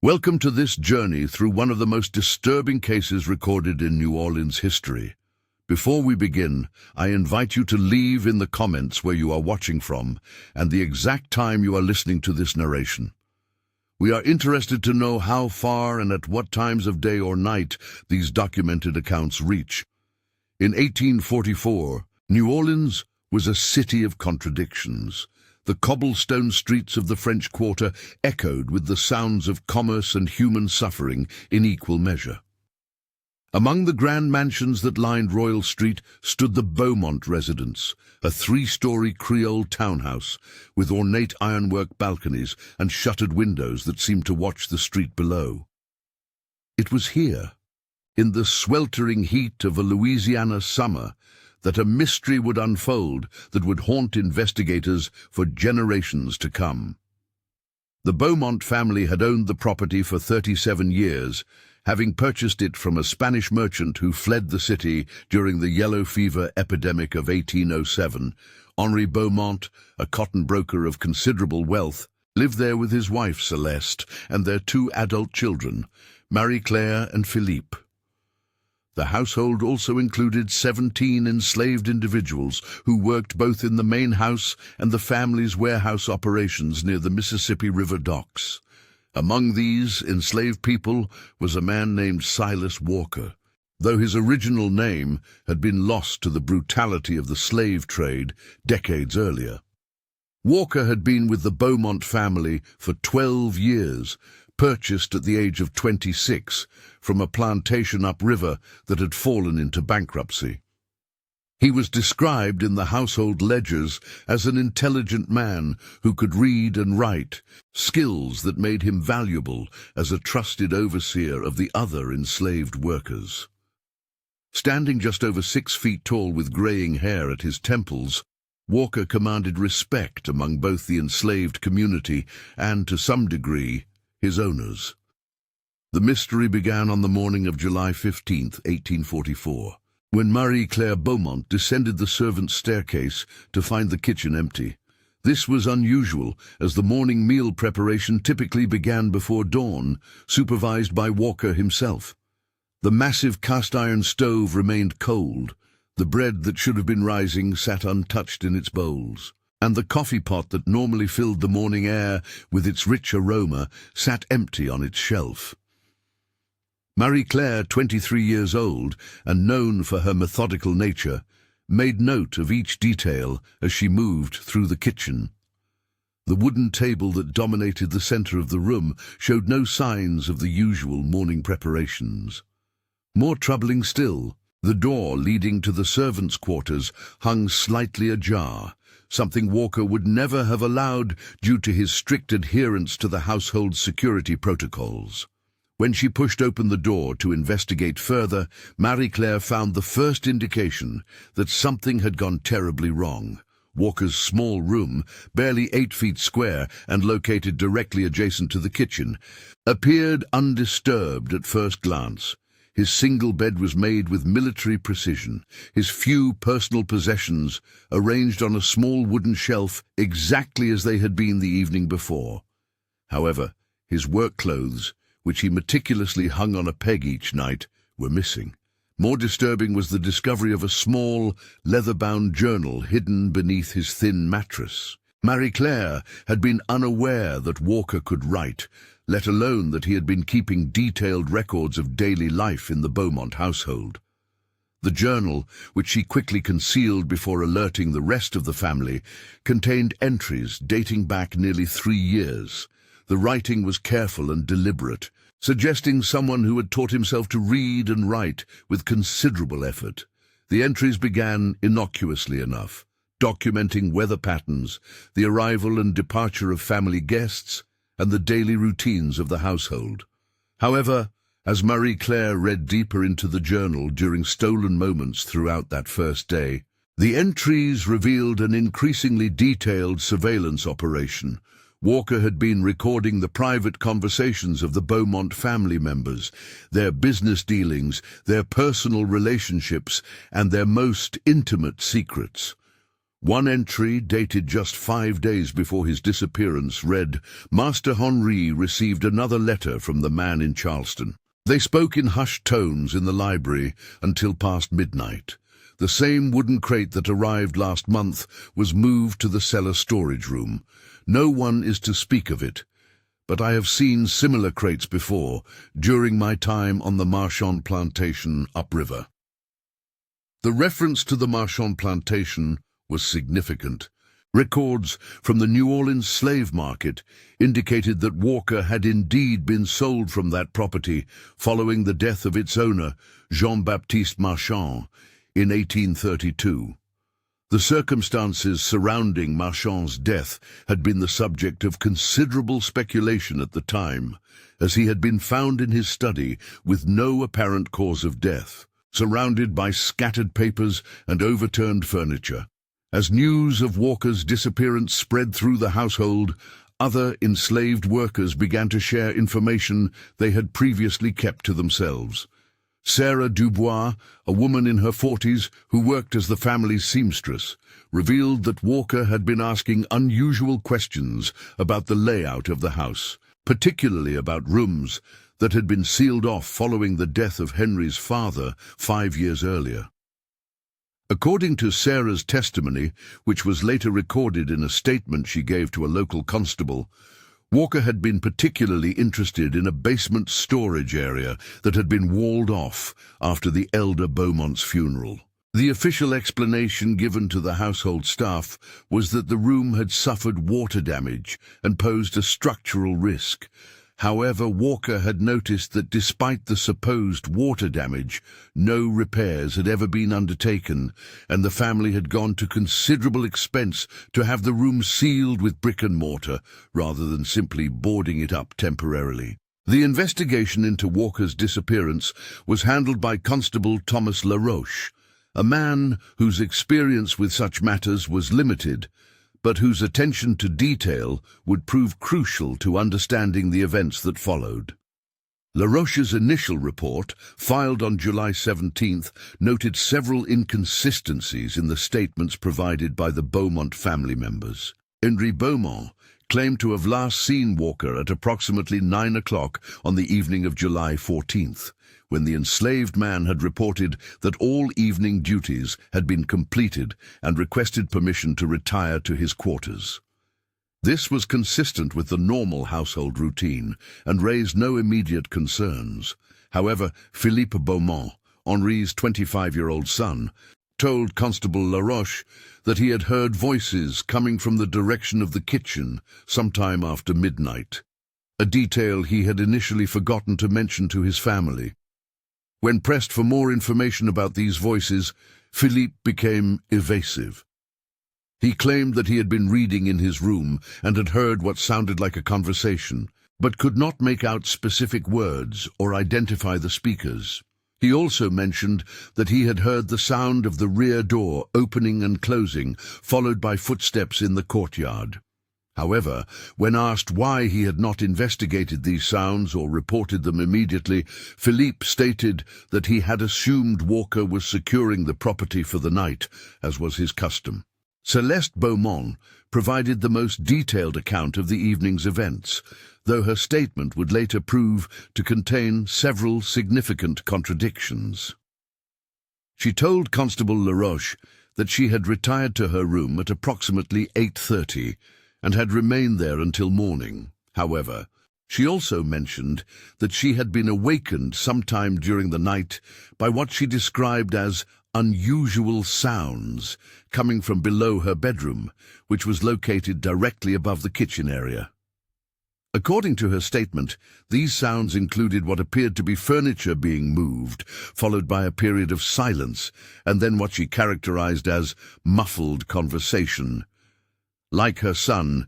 Welcome to this journey through one of the most disturbing cases recorded in New Orleans history. Before we begin, I invite you to leave in the comments where you are watching from and the exact time you are listening to this narration. We are interested to know how far and at what times of day or night these documented accounts reach. In 1844, New Orleans was a city of contradictions. The cobblestone streets of the French Quarter echoed with the sounds of commerce and human suffering in equal measure. Among the grand mansions that lined Royal Street stood the Beaumont residence, a three-story Creole townhouse with ornate ironwork balconies and shuttered windows that seemed to watch the street below. It was here, in the sweltering heat of a Louisiana summer, that a mystery would unfold that would haunt investigators for generations to come. The Beaumont family had owned the property for 37 years, having purchased it from a Spanish merchant who fled the city during the yellow fever epidemic of 1807. Henri Beaumont, a cotton broker of considerable wealth, lived there with his wife Celeste and their two adult children, Marie-Claire and Philippe. The household also included 17 enslaved individuals who worked both in the main house and the family's warehouse operations near the Mississippi River docks. Among these enslaved people was a man named Silas Walker, though his original name had been lost to the brutality of the slave trade decades earlier. Walker had been with the Beaumont family for 12 years, purchased at the age of 26 from a plantation upriver that had fallen into bankruptcy. He was described in the household ledgers as an intelligent man who could read and write, skills that made him valuable as a trusted overseer of the other enslaved workers. Standing just over 6 feet tall with graying hair at his temples, Walker commanded respect among both the enslaved community and, to some degree, his owners. The mystery began on the morning of July 15, 1844, when Marie-Claire Beaumont descended the servants' staircase to find the kitchen empty. This was unusual, as the morning meal preparation typically began before dawn, supervised by Walker himself. The massive cast-iron stove remained cold, the bread that should have been rising sat untouched in its bowls, and the coffee pot that normally filled the morning air with its rich aroma sat empty on its shelf. Marie-Claire, 23 years old and known for her methodical nature, made note of each detail as she moved through the kitchen. The wooden table that dominated the center of the room showed no signs of the usual morning preparations. More troubling still, the door leading to the servants' quarters hung slightly ajar, something Walker would never have allowed due to his strict adherence to the household security protocols. When she pushed open the door to investigate further, Marie-Claire found the first indication that something had gone terribly wrong. Walker's small room, barely 8 feet square and located directly adjacent to the kitchen, appeared undisturbed at first glance. His single bed was made with military precision, his few personal possessions arranged on a small wooden shelf exactly as they had been the evening before. However, his work clothes, which he meticulously hung on a peg each night, were missing. More disturbing was the discovery of a small, leather-bound journal hidden beneath his thin mattress. Marie-Claire had been unaware that Walker could write, let alone that he had been keeping detailed records of daily life in the Beaumont household. The journal, which she quickly concealed before alerting the rest of the family, contained entries dating back nearly 3 years. The writing was careful and deliberate, suggesting someone who had taught himself to read and write with considerable effort. The entries began innocuously enough, documenting weather patterns, the arrival and departure of family guests, and the daily routines of the household. However, as Marie-Claire read deeper into the journal during stolen moments throughout that first day, the entries revealed an increasingly detailed surveillance operation. Walker had been recording the private conversations of the Beaumont family members, their business dealings, their personal relationships, and their most intimate secrets. One entry, dated just 5 days before his disappearance, read, "Master Henri received another letter from the man in Charleston. They spoke in hushed tones in the library until past midnight. The same wooden crate that arrived last month was moved to the cellar storage room. No one is to speak of it, but I have seen similar crates before during my time on the Marchand plantation upriver." The reference to the Marchand plantation was significant. Records from the New Orleans slave market indicated that Walker had indeed been sold from that property following the death of its owner, Jean-Baptiste Marchand, in 1832. The circumstances surrounding Marchand's death had been the subject of considerable speculation at the time, as he had been found in his study with no apparent cause of death, surrounded by scattered papers and overturned furniture. As news of Walker's disappearance spread through the household, other enslaved workers began to share information they had previously kept to themselves. Sarah Dubois, a woman in her 40s who worked as the family's seamstress, revealed that Walker had been asking unusual questions about the layout of the house, particularly about rooms that had been sealed off following the death of Henry's father 5 years earlier. According to Sarah's testimony, which was later recorded in a statement she gave to a local constable, Walker had been particularly interested in a basement storage area that had been walled off after the elder Beaumont's funeral. The official explanation given to the household staff was that the room had suffered water damage and posed a structural risk. However, Walker had noticed that despite the supposed water damage, no repairs had ever been undertaken, and the family had gone to considerable expense to have the room sealed with brick and mortar, rather than simply boarding it up temporarily. The investigation into Walker's disappearance was handled by Constable Thomas Laroche, a man whose experience with such matters was limited, but whose attention to detail would prove crucial to understanding the events that followed. Laroche's initial report, filed on July 17th, noted several inconsistencies in the statements provided by the Beaumont family members. Henry Beaumont claimed to have last seen Walker at approximately 9 o'clock on the evening of July 14th, when the enslaved man had reported that all evening duties had been completed and requested permission to retire to his quarters. This was consistent with the normal household routine and raised no immediate concerns. However, Philippe Beaumont, Henri's 25-year-old son, told Constable Laroche that he had heard voices coming from the direction of the kitchen sometime after midnight, a detail he had initially forgotten to mention to his family. When pressed for more information about these voices, Philippe became evasive. He claimed that he had been reading in his room and had heard what sounded like a conversation, but could not make out specific words or identify the speakers. He also mentioned that he had heard the sound of the rear door opening and closing, followed by footsteps in the courtyard. However, when asked why he had not investigated these sounds or reported them immediately, Philippe stated that he had assumed Walker was securing the property for the night, as was his custom. Celeste Beaumont provided the most detailed account of the evening's events, though her statement would later prove to contain several significant contradictions. She told Constable Laroche that she had retired to her room at approximately 8:30 and had remained there until morning. However, she also mentioned that she had been awakened sometime during the night by what she described as unusual sounds coming from below her bedroom, which was located directly above the kitchen area. According to her statement, these sounds included what appeared to be furniture being moved, followed by a period of silence, and then what she characterized as muffled conversation. Like her son,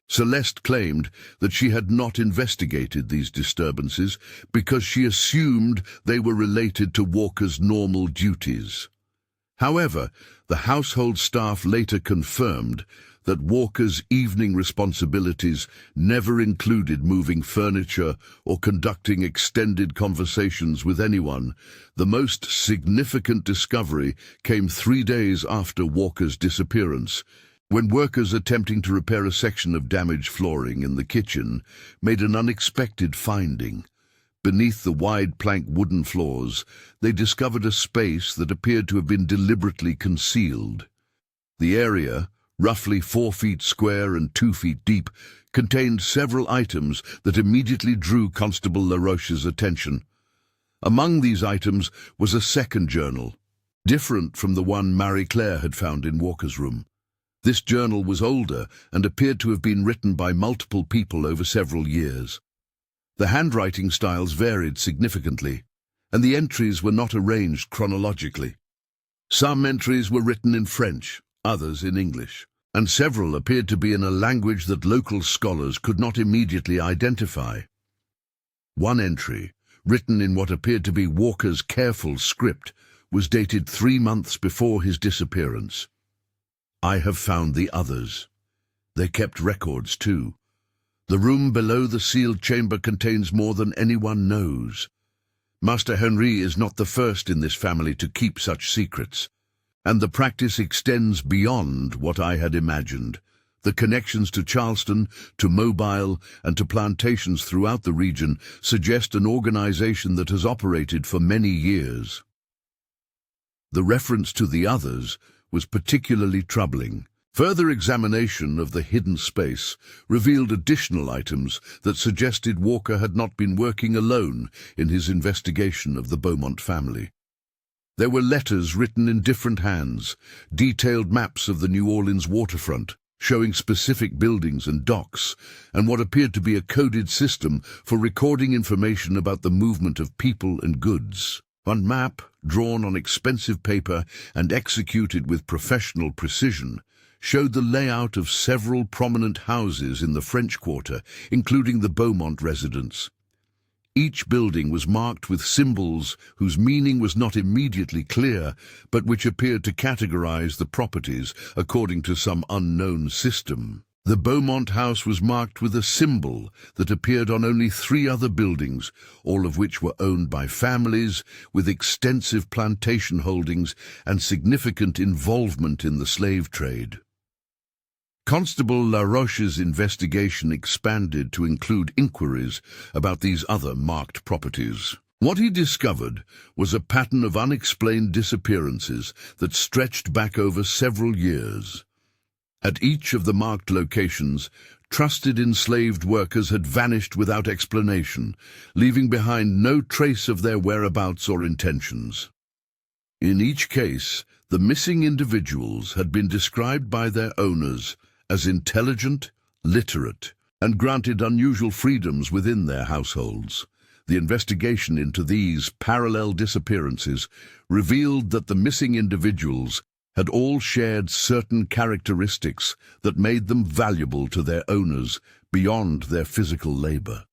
Celeste claimed that she had not investigated these disturbances because she assumed they were related to Walker's normal duties. However, the household staff later confirmed that Walker's evening responsibilities never included moving furniture or conducting extended conversations with anyone, the most significant discovery came 3 days after Walker's disappearance, when workers attempting to repair a section of damaged flooring in the kitchen made an unexpected finding. Beneath the wide plank wooden floors, they discovered a space that appeared to have been deliberately concealed. The area, roughly 4 feet square and 2 feet deep, contained several items that immediately drew Constable Laroche's attention. Among these items was a second journal, different from the one Marie-Claire had found in Walker's room. This journal was older and appeared to have been written by multiple people over several years. The handwriting styles varied significantly, and the entries were not arranged chronologically. Some entries were written in French, others in English, and several appeared to be in a language that local scholars could not immediately identify. One entry, written in what appeared to be Walker's careful script, was dated 3 months before his disappearance. "I have found the others. They kept records too. The room below the sealed chamber contains more than anyone knows. Master Henri is not the first in this family to keep such secrets, and the practice extends beyond what I had imagined. The connections to Charleston, to Mobile, and to plantations throughout the region suggest an organization that has operated for many years." The reference to the others was particularly troubling. Further examination of the hidden space revealed additional items that suggested Walker had not been working alone in his investigation of the Beaumont family. There were letters written in different hands, detailed maps of the New Orleans waterfront, showing specific buildings and docks, and what appeared to be a coded system for recording information about the movement of people and goods. One map, drawn on expensive paper and executed with professional precision, showed the layout of several prominent houses in the French Quarter, including the Beaumont residence. Each building was marked with symbols whose meaning was not immediately clear, but which appeared to categorize the properties according to some unknown system. The Beaumont house was marked with a symbol that appeared on only 3 other buildings, all of which were owned by families with extensive plantation holdings and significant involvement in the slave trade. Constable Laroche's investigation expanded to include inquiries about these other marked properties. What he discovered was a pattern of unexplained disappearances that stretched back over several years. At each of the marked locations, trusted enslaved workers had vanished without explanation, leaving behind no trace of their whereabouts or intentions. In each case, the missing individuals had been described by their owners as intelligent, literate, and granted unusual freedoms within their households. The investigation into these parallel disappearances revealed that the missing individuals had all shared certain characteristics that made them valuable to their owners beyond their physical labor.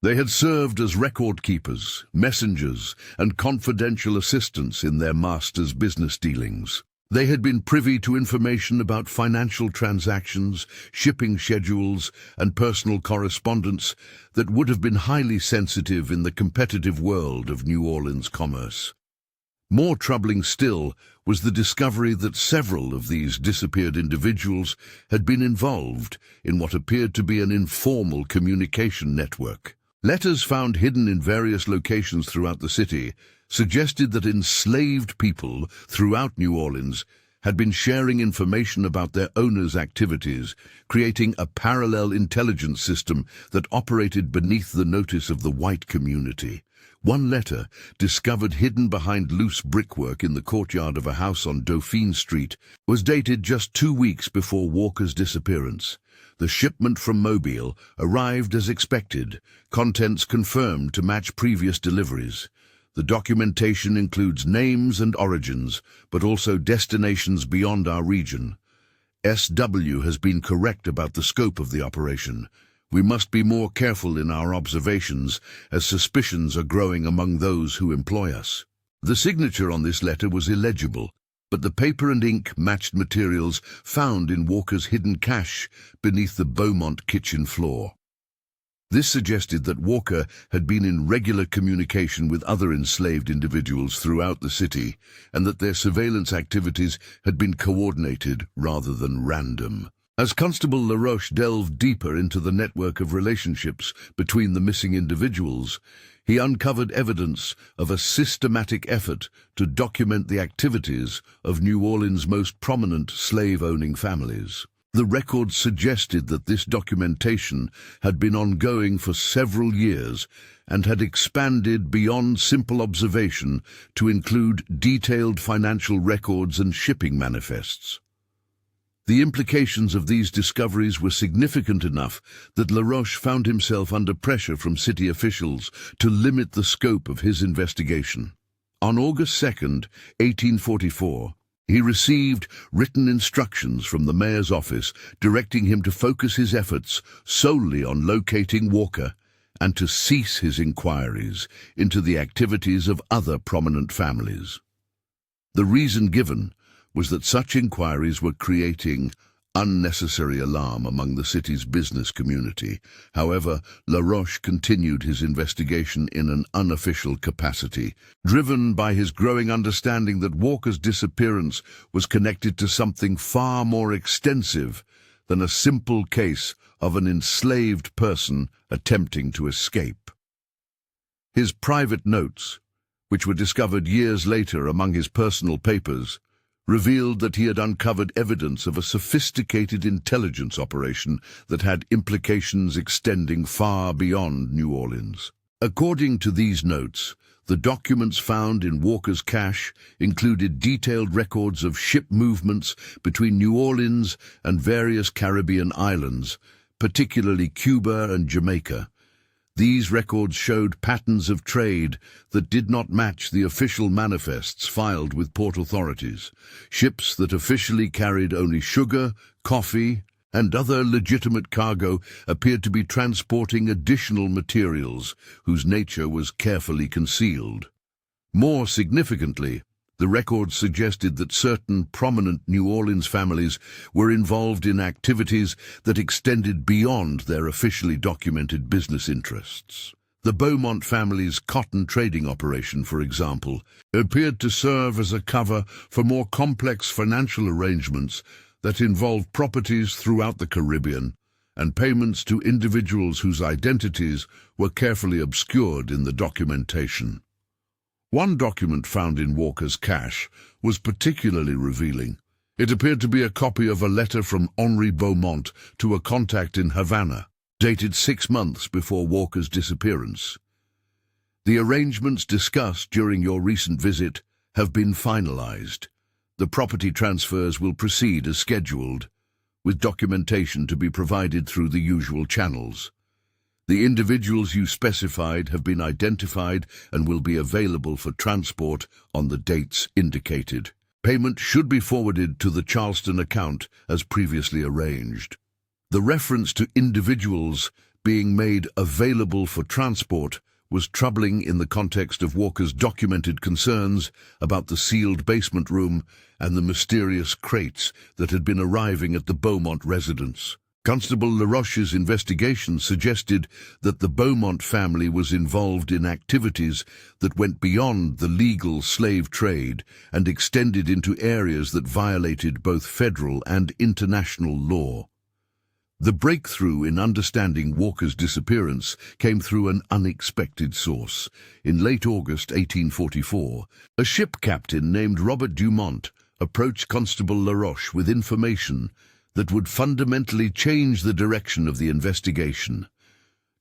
They had served as record keepers, messengers, and confidential assistants in their master's business dealings. They had been privy to information about financial transactions, shipping schedules, and personal correspondence that would have been highly sensitive in the competitive world of New Orleans commerce. More troubling still was the discovery that several of these disappeared individuals had been involved in what appeared to be an informal communication network. Letters found hidden in various locations throughout the city suggested that enslaved people throughout New Orleans had been sharing information about their owners' activities, creating a parallel intelligence system that operated beneath the notice of the white community. One letter, discovered hidden behind loose brickwork in the courtyard of a house on Dauphine Street, was dated just 2 weeks before Walker's disappearance. The shipment from Mobile arrived as expected, contents confirmed to match previous deliveries. The documentation includes names and origins, but also destinations beyond our region. SW has been correct about the scope of the operation. We must be more careful in our observations, as suspicions are growing among those who employ us. The signature on this letter was illegible, but the paper and ink matched materials found in Walker's hidden cache beneath the Beaumont kitchen floor. This suggested that Walker had been in regular communication with other enslaved individuals throughout the city, and that their surveillance activities had been coordinated rather than random. As Constable LaRoche delved deeper into the network of relationships between the missing individuals, he uncovered evidence of a systematic effort to document the activities of New Orleans' most prominent slave-owning families. The records suggested that this documentation had been ongoing for several years and had expanded beyond simple observation to include detailed financial records and shipping manifests. The implications of these discoveries were significant enough that LaRoche found himself under pressure from city officials to limit the scope of his investigation. On August 2nd, 1844, he received written instructions from the mayor's office directing him to focus his efforts solely on locating Walker and to cease his inquiries into the activities of other prominent families. The reason given was that such inquiries were creating unnecessary alarm among the city's business community. However, LaRoche continued his investigation in an unofficial capacity, driven by his growing understanding that Walker's disappearance was connected to something far more extensive than a simple case of an enslaved person attempting to escape. His private notes, which were discovered years later among his personal papers, revealed that he had uncovered evidence of a sophisticated intelligence operation that had implications extending far beyond New Orleans. According to these notes, the documents found in Walker's cache included detailed records of ship movements between New Orleans and various Caribbean islands, particularly Cuba and Jamaica. These records showed patterns of trade that did not match the official manifests filed with port authorities. Ships that officially carried only sugar, coffee, and other legitimate cargo appeared to be transporting additional materials whose nature was carefully concealed. More significantly, the records suggested that certain prominent New Orleans families were involved in activities that extended beyond their officially documented business interests. The Beaumont family's cotton trading operation, for example, appeared to serve as a cover for more complex financial arrangements that involved properties throughout the Caribbean and payments to individuals whose identities were carefully obscured in the documentation. One document found in Walker's cache was particularly revealing. It appeared to be a copy of a letter from Henri Beaumont to a contact in Havana, dated 6 months before Walker's disappearance. The arrangements discussed during your recent visit have been finalized. The property transfers will proceed as scheduled, with documentation to be provided through the usual channels. The individuals you specified have been identified and will be available for transport on the dates indicated. Payment should be forwarded to the Charleston account as previously arranged. The reference to individuals being made available for transport was troubling in the context of Walker's documented concerns about the sealed basement room and the mysterious crates that had been arriving at the Beaumont residence. Constable LaRoche's investigation suggested that the Beaumont family was involved in activities that went beyond the legal slave trade and extended into areas that violated both federal and international law. The breakthrough in understanding Walker's disappearance came through an unexpected source. In late August 1844, a ship captain named Robert Dumont approached Constable LaRoche with information that would fundamentally change the direction of the investigation.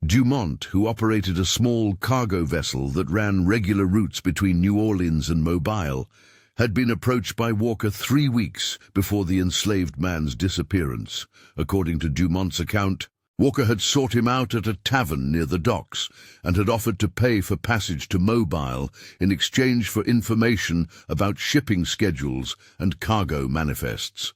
Dumont, who operated a small cargo vessel that ran regular routes between New Orleans and Mobile, had been approached by Walker 3 weeks before the enslaved man's disappearance. According to Dumont's account, Walker had sought him out at a tavern near the docks and had offered to pay for passage to Mobile in exchange for information about shipping schedules and cargo manifests.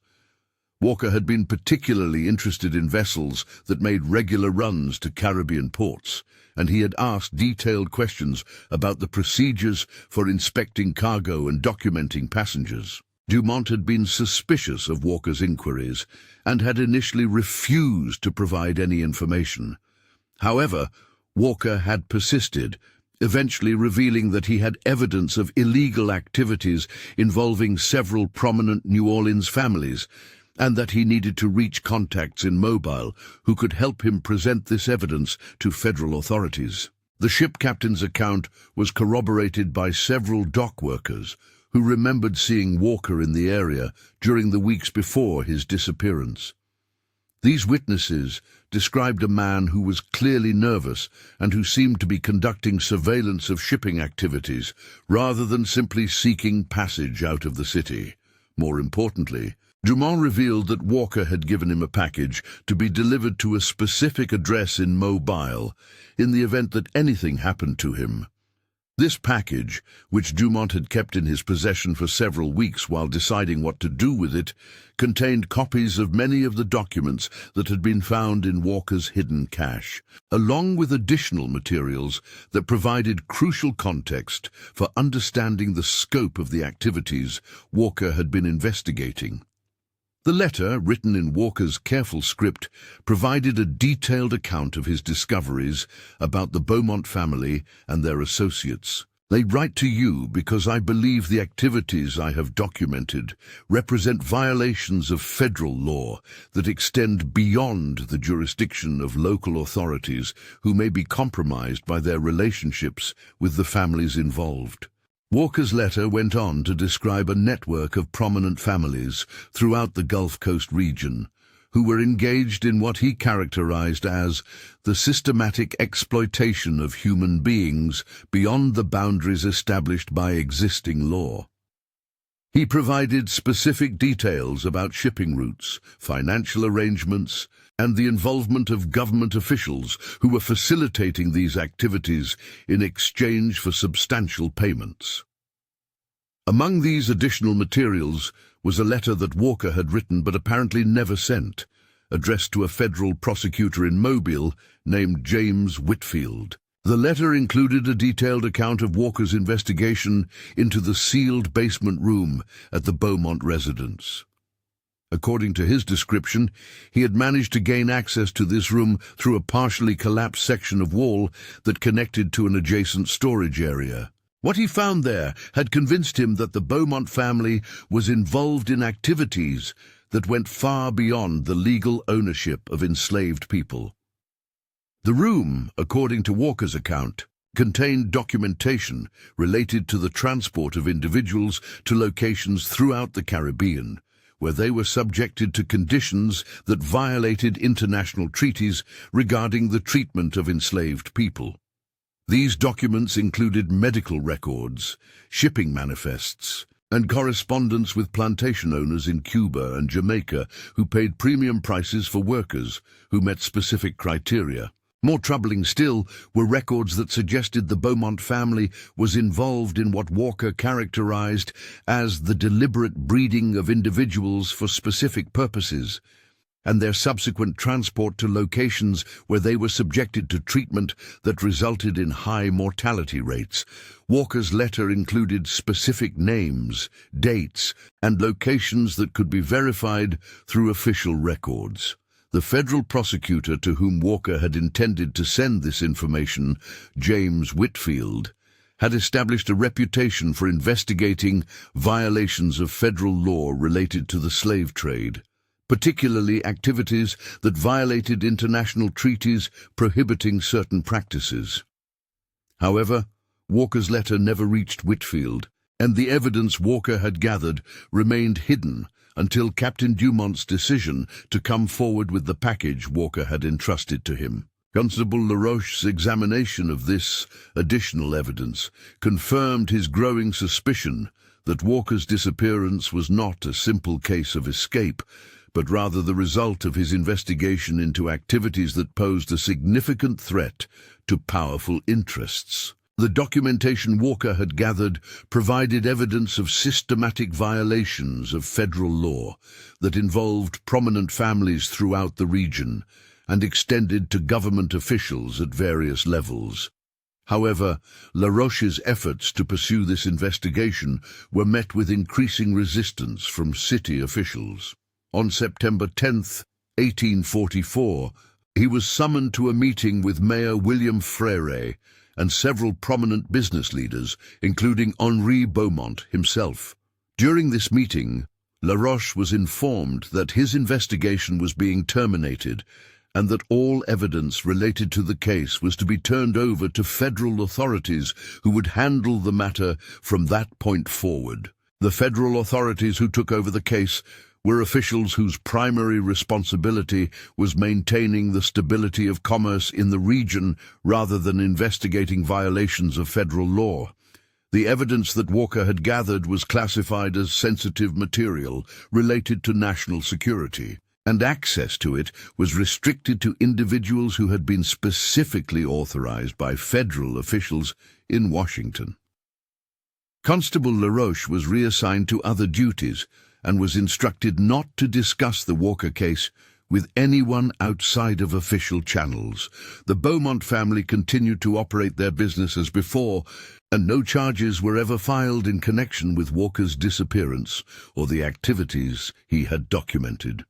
Walker had been particularly interested in vessels that made regular runs to Caribbean ports, and he had asked detailed questions about the procedures for inspecting cargo and documenting passengers. Dumont had been suspicious of Walker's inquiries and had initially refused to provide any information. However, Walker had persisted, eventually revealing that he had evidence of illegal activities involving several prominent New Orleans families, and that he needed to reach contacts in Mobile who could help him present this evidence to federal authorities. The ship captain's account was corroborated by several dock workers who remembered seeing Walker in the area during the weeks before his disappearance. These witnesses described a man who was clearly nervous and who seemed to be conducting surveillance of shipping activities rather than simply seeking passage out of the city. More importantly, Dumont revealed that Walker had given him a package to be delivered to a specific address in Mobile in the event that anything happened to him. This package, which Dumont had kept in his possession for several weeks while deciding what to do with it, contained copies of many of the documents that had been found in Walker's hidden cache, along with additional materials that provided crucial context for understanding the scope of the activities Walker had been investigating. The letter, written in Walker's careful script, provided a detailed account of his discoveries about the Beaumont family and their associates. They write to you because I believe the activities I have documented represent violations of federal law that extend beyond the jurisdiction of local authorities who may be compromised by their relationships with the families involved. Walker's letter went on to describe a network of prominent families throughout the Gulf Coast region who were engaged in what he characterized as the systematic exploitation of human beings beyond the boundaries established by existing law. He provided specific details about shipping routes, financial arrangements, and the involvement of government officials who were facilitating these activities in exchange for substantial payments. Among these additional materials was a letter that Walker had written but apparently never sent, addressed to a federal prosecutor in Mobile named James Whitfield. The letter included a detailed account of Walker's investigation into the sealed basement room at the Beaumont residence. According to his description, he had managed to gain access to this room through a partially collapsed section of wall that connected to an adjacent storage area. What he found there had convinced him that the Beaumont family was involved in activities that went far beyond the legal ownership of enslaved people. The room, according to Walker's account, contained documentation related to the transport of individuals to locations throughout the Caribbean, where they were subjected to conditions that violated international treaties regarding the treatment of enslaved people. These documents included medical records, shipping manifests, and correspondence with plantation owners in Cuba and Jamaica who paid premium prices for workers who met specific criteria. More troubling still were records that suggested the Beaumont family was involved in what Walker characterized as the deliberate breeding of individuals for specific purposes, and their subsequent transport to locations where they were subjected to treatment that resulted in high mortality rates. Walker's letter included specific names, dates, and locations that could be verified through official records. The federal prosecutor to whom Walker had intended to send this information, James Whitfield, had established a reputation for investigating violations of federal law related to the slave trade, particularly activities that violated international treaties prohibiting certain practices. However, Walker's letter never reached Whitfield, and the evidence Walker had gathered remained hidden until Captain Dumont's decision to come forward with the package Walker had entrusted to him. Constable LaRoche's examination of this additional evidence confirmed his growing suspicion that Walker's disappearance was not a simple case of escape, but rather the result of his investigation into activities that posed a significant threat to powerful interests. The documentation Walker had gathered provided evidence of systematic violations of federal law that involved prominent families throughout the region and extended to government officials at various levels. However, Laroche's efforts to pursue this investigation were met with increasing resistance from city officials. On September 10th, 1844, he was summoned to a meeting with Mayor William Frere and several prominent business leaders, including Henri Beaumont himself. During this meeting, Laroche was informed that his investigation was being terminated and that all evidence related to the case was to be turned over to federal authorities who would handle the matter from that point forward. The federal authorities who took over the case were officials whose primary responsibility was maintaining the stability of commerce in the region rather than investigating violations of federal law. The evidence that Walker had gathered was classified as sensitive material related to national security, and access to it was restricted to individuals who had been specifically authorized by federal officials in Washington. Constable Laroche was reassigned to other duties and was instructed not to discuss the Walker case with anyone outside of official channels. The Beaumont family continued to operate their business as before, and no charges were ever filed in connection with Walker's disappearance or the activities he had documented.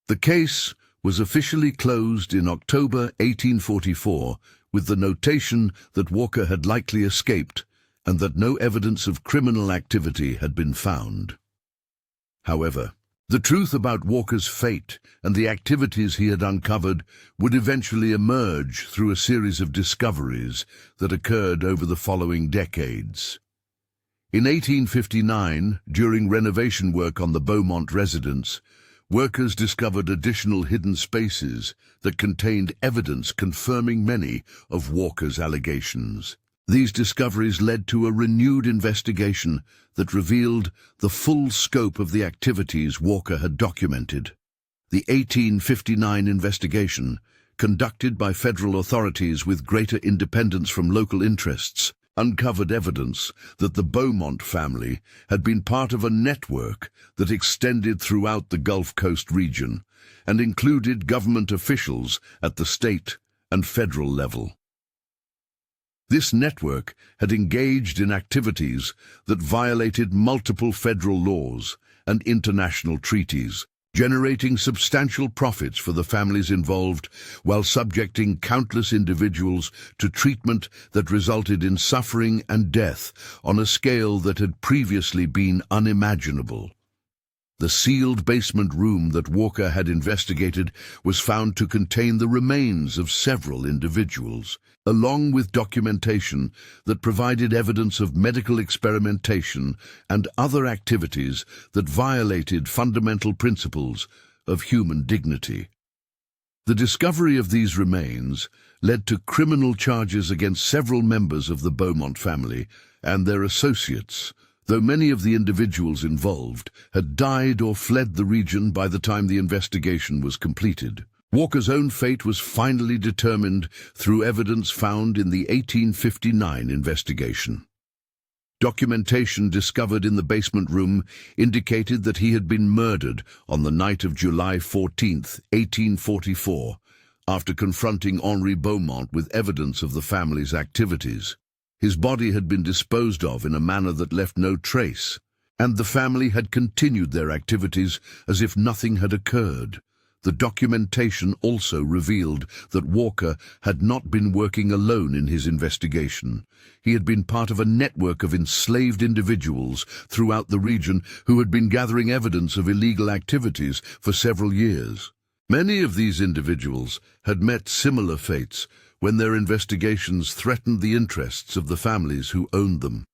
The case was officially closed in October 1844 with the notation that Walker had likely escaped and that no evidence of criminal activity had been found. However, the truth about Walker's fate and the activities he had uncovered would eventually emerge through a series of discoveries that occurred over the following decades. In 1859, during renovation work on the Beaumont residence, workers discovered additional hidden spaces that contained evidence confirming many of Walker's allegations. These discoveries led to a renewed investigation that revealed the full scope of the activities Walker had documented. The 1859 investigation, conducted by federal authorities with greater independence from local interests, uncovered evidence that the Beaumont family had been part of a network that extended throughout the Gulf Coast region and included government officials at the state and federal level. This network had engaged in activities that violated multiple federal laws and international treaties, generating substantial profits for the families involved while subjecting countless individuals to treatment that resulted in suffering and death on a scale that had previously been unimaginable. The sealed basement room that Walker had investigated was found to contain the remains of several individuals, along with documentation that provided evidence of medical experimentation and other activities that violated fundamental principles of human dignity. The discovery of these remains led to criminal charges against several members of the Beaumont family and their associates, though many of the individuals involved had died or fled the region by the time the investigation was completed. Walker's own fate was finally determined through evidence found in the 1859 investigation. Documentation discovered in the basement room indicated that he had been murdered on the night of July 14, 1844, after confronting Henri Beaumont with evidence of the family's activities. His body had been disposed of in a manner that left no trace, and the family had continued their activities as if nothing had occurred. The documentation also revealed that Walker had not been working alone in his investigation. He had been part of a network of enslaved individuals throughout the region who had been gathering evidence of illegal activities for several years. Many of these individuals had met similar fates when their investigations threatened the interests of the families who owned them.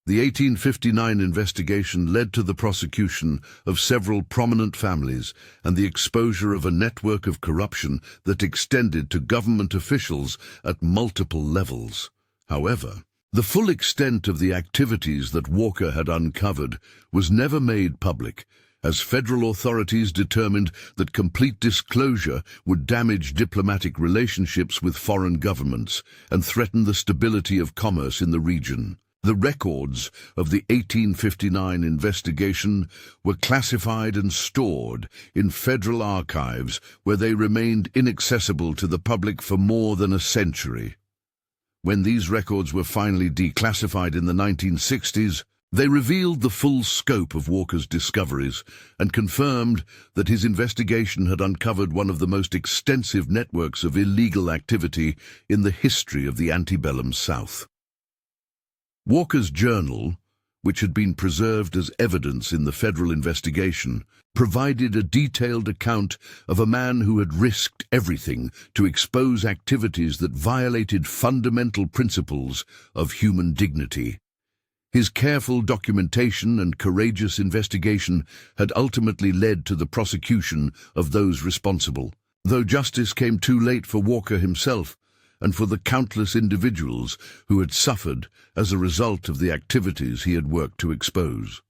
The 1859 investigation led to the prosecution of several prominent families and the exposure of a network of corruption that extended to government officials at multiple levels. However, the full extent of the activities that Walker had uncovered was never made public, as federal authorities determined that complete disclosure would damage diplomatic relationships with foreign governments and threaten the stability of commerce in the region. The records of the 1859 investigation were classified and stored in federal archives where they remained inaccessible to the public for more than a century. When these records were finally declassified in the 1960s, they revealed the full scope of Walker's discoveries and confirmed that his investigation had uncovered one of the most extensive networks of illegal activity in the history of the antebellum South. Walker's journal, which had been preserved as evidence in the federal investigation, provided a detailed account of a man who had risked everything to expose activities that violated fundamental principles of human dignity. His careful documentation and courageous investigation had ultimately led to the prosecution of those responsible. Though justice came too late for Walker himself and for the countless individuals who had suffered as a result of the activities he had worked to expose.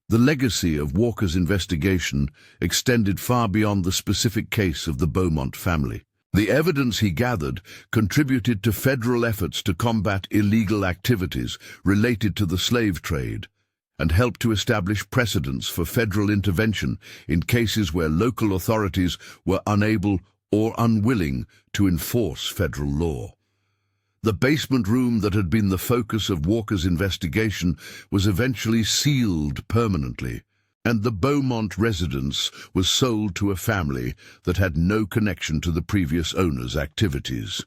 The legacy of Walker's investigation extended far beyond the specific case of the Beaumont family. The evidence he gathered contributed to federal efforts to combat illegal activities related to the slave trade and helped to establish precedents for federal intervention in cases where local authorities were unable or unwilling to enforce federal law. The basement room that had been the focus of Walker's investigation was eventually sealed permanently, and the Beaumont residence was sold to a family that had no connection to the previous owner's activities.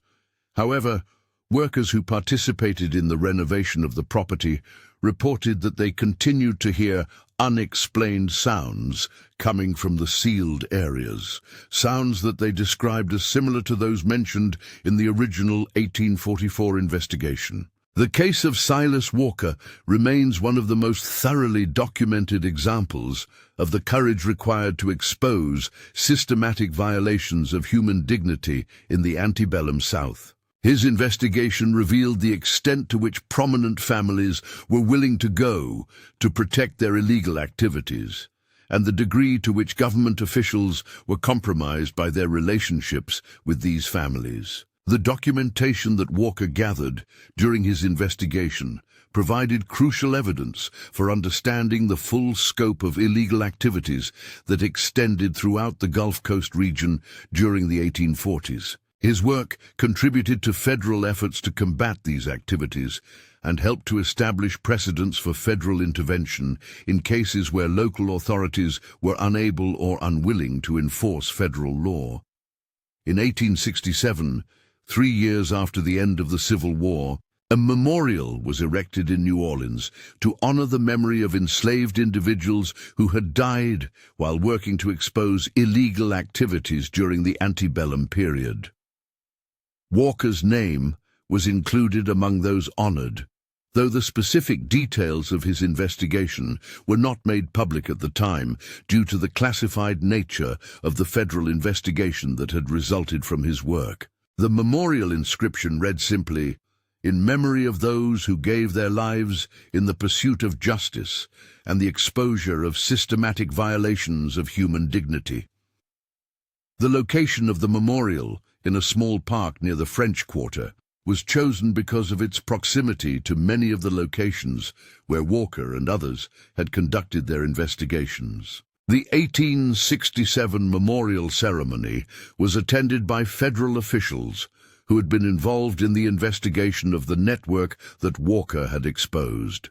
However, workers who participated in the renovation of the property reported that they continued to hear unexplained sounds coming from the sealed areas, sounds that they described as similar to those mentioned in the original 1844 investigation. The case of Silas Walker remains one of the most thoroughly documented examples of the courage required to expose systematic violations of human dignity in the antebellum South. His investigation revealed the extent to which prominent families were willing to go to protect their illegal activities, and the degree to which government officials were compromised by their relationships with these families. The documentation that Walker gathered during his investigation provided crucial evidence for understanding the full scope of illegal activities that extended throughout the Gulf Coast region during the 1840s. His work contributed to federal efforts to combat these activities and helped to establish precedents for federal intervention in cases where local authorities were unable or unwilling to enforce federal law. In 1867, 3 years after the end of the Civil War, a memorial was erected in New Orleans to honor the memory of enslaved individuals who had died while working to expose illegal activities during the antebellum period. Walker's name was included among those honored, though the specific details of his investigation were not made public at the time due to the classified nature of the federal investigation that had resulted from his work. The memorial inscription read simply, "In memory of those who gave their lives in the pursuit of justice and the exposure of systematic violations of human dignity." The location of the memorial, in a small park near the French Quarter, was chosen because of its proximity to many of the locations where Walker and others had conducted their investigations. The 1867 memorial ceremony was attended by federal officials who had been involved in the investigation of the network that Walker had exposed.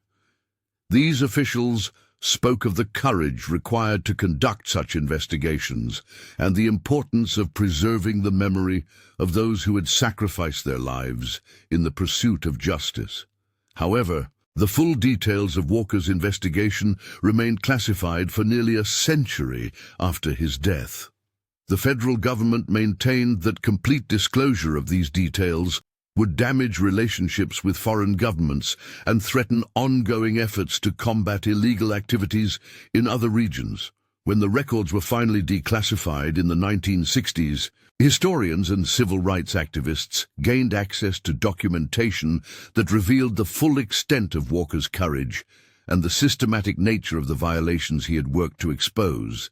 These officials spoke of the courage required to conduct such investigations and the importance of preserving the memory of those who had sacrificed their lives in the pursuit of justice. However, the full details of Walker's investigation remained classified for nearly a century after his death. The federal government maintained that complete disclosure of these details would damage relationships with foreign governments and threaten ongoing efforts to combat illegal activities in other regions. When the records were finally declassified in the 1960s, historians and civil rights activists gained access to documentation that revealed the full extent of Walker's courage and the systematic nature of the violations he had worked to expose.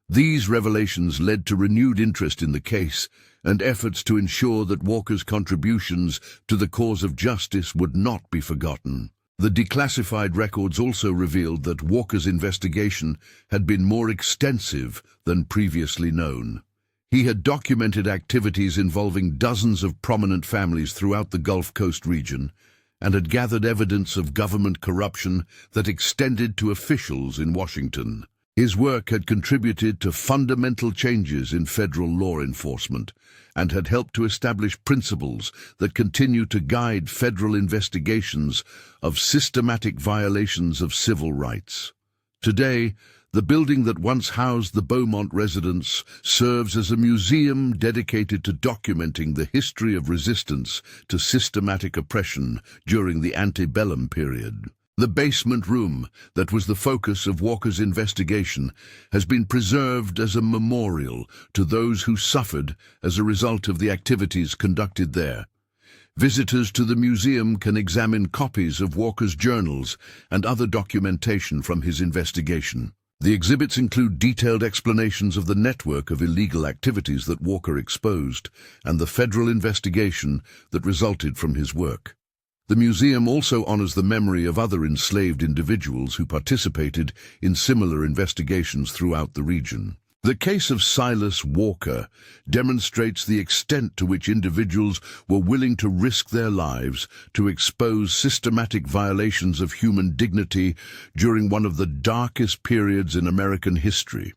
These revelations led to renewed interest in the case and efforts to ensure that Walker's contributions to the cause of justice would not be forgotten. The declassified records also revealed that Walker's investigation had been more extensive than previously known. He had documented activities involving dozens of prominent families throughout the Gulf Coast region and had gathered evidence of government corruption that extended to officials in Washington. His work had contributed to fundamental changes in federal law enforcement and had helped to establish principles that continue to guide federal investigations of systematic violations of civil rights. Today, the building that once housed the Beaumont residence serves as a museum dedicated to documenting the history of resistance to systematic oppression during the antebellum period. The basement room that was the focus of Walker's investigation has been preserved as a memorial to those who suffered as a result of the activities conducted there. Visitors to the museum can examine copies of Walker's journals and other documentation from his investigation. The exhibits include detailed explanations of the network of illegal activities that Walker exposed and the federal investigation that resulted from his work. The museum also honors the memory of other enslaved individuals who participated in similar investigations throughout the region. The case of Silas Walker demonstrates the extent to which individuals were willing to risk their lives to expose systematic violations of human dignity during one of the darkest periods in American history.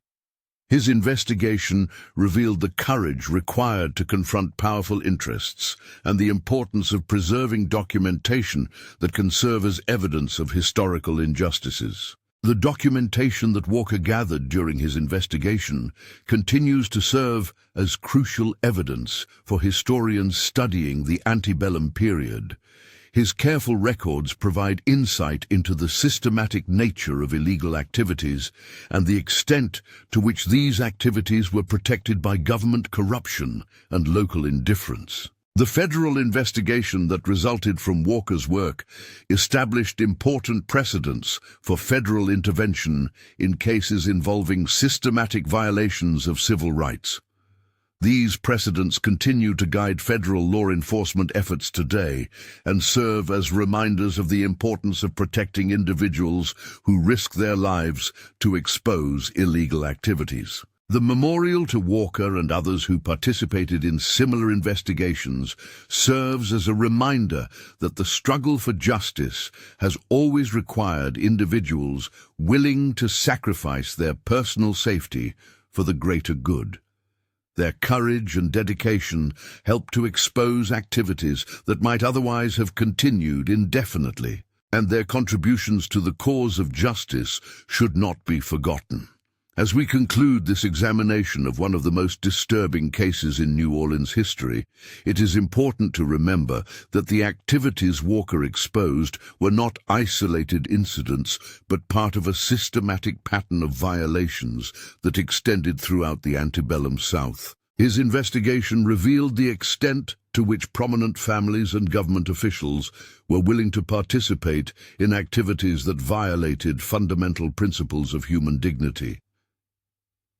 His investigation revealed the courage required to confront powerful interests and the importance of preserving documentation that can serve as evidence of historical injustices. The documentation that Walker gathered during his investigation continues to serve as crucial evidence for historians studying the antebellum period. His careful records provide insight into the systematic nature of illegal activities and the extent to which these activities were protected by government corruption and local indifference. The federal investigation that resulted from Walker's work established important precedents for federal intervention in cases involving systematic violations of civil rights. These precedents continue to guide federal law enforcement efforts today and serve as reminders of the importance of protecting individuals who risk their lives to expose illegal activities. The memorial to Walker and others who participated in similar investigations serves as a reminder that the struggle for justice has always required individuals willing to sacrifice their personal safety for the greater good. Their courage and dedication help to expose activities that might otherwise have continued indefinitely, and their contributions to the cause of justice should not be forgotten. As we conclude this examination of one of the most disturbing cases in New Orleans history, it is important to remember that the activities Walker exposed were not isolated incidents, but part of a systematic pattern of violations that extended throughout the antebellum South. His investigation revealed the extent to which prominent families and government officials were willing to participate in activities that violated fundamental principles of human dignity.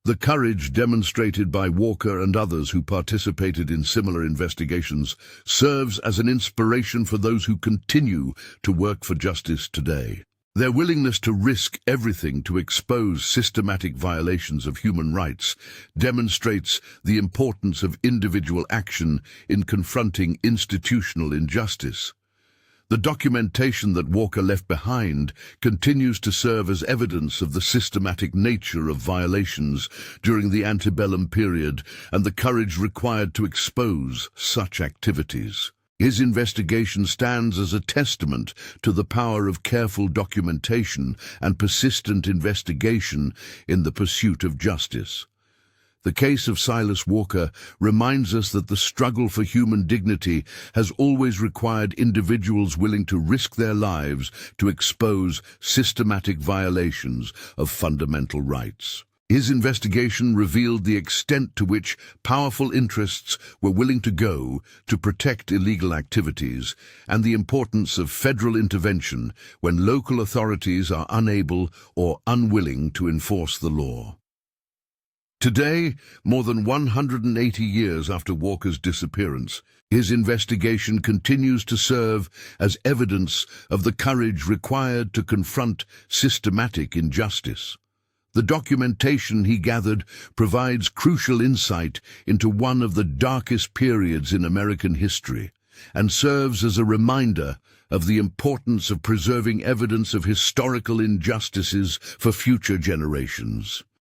The courage demonstrated by Walker and others who participated in similar investigations serves as an inspiration for those who continue to work for justice today. Their willingness to risk everything to expose systematic violations of human rights demonstrates the importance of individual action in confronting institutional injustice. The documentation that Walker left behind continues to serve as evidence of the systematic nature of violations during the antebellum period and the courage required to expose such activities. His investigation stands as a testament to the power of careful documentation and persistent investigation in the pursuit of justice. The case of Silas Walker reminds us that the struggle for human dignity has always required individuals willing to risk their lives to expose systematic violations of fundamental rights. His investigation revealed the extent to which powerful interests were willing to go to protect illegal activities and the importance of federal intervention when local authorities are unable or unwilling to enforce the law. Today, more than 180 years after Walker's disappearance, his investigation continues to serve as evidence of the courage required to confront systematic injustice. The documentation he gathered provides crucial insight into one of the darkest periods in American history and serves as a reminder of the importance of preserving evidence of historical injustices for future generations.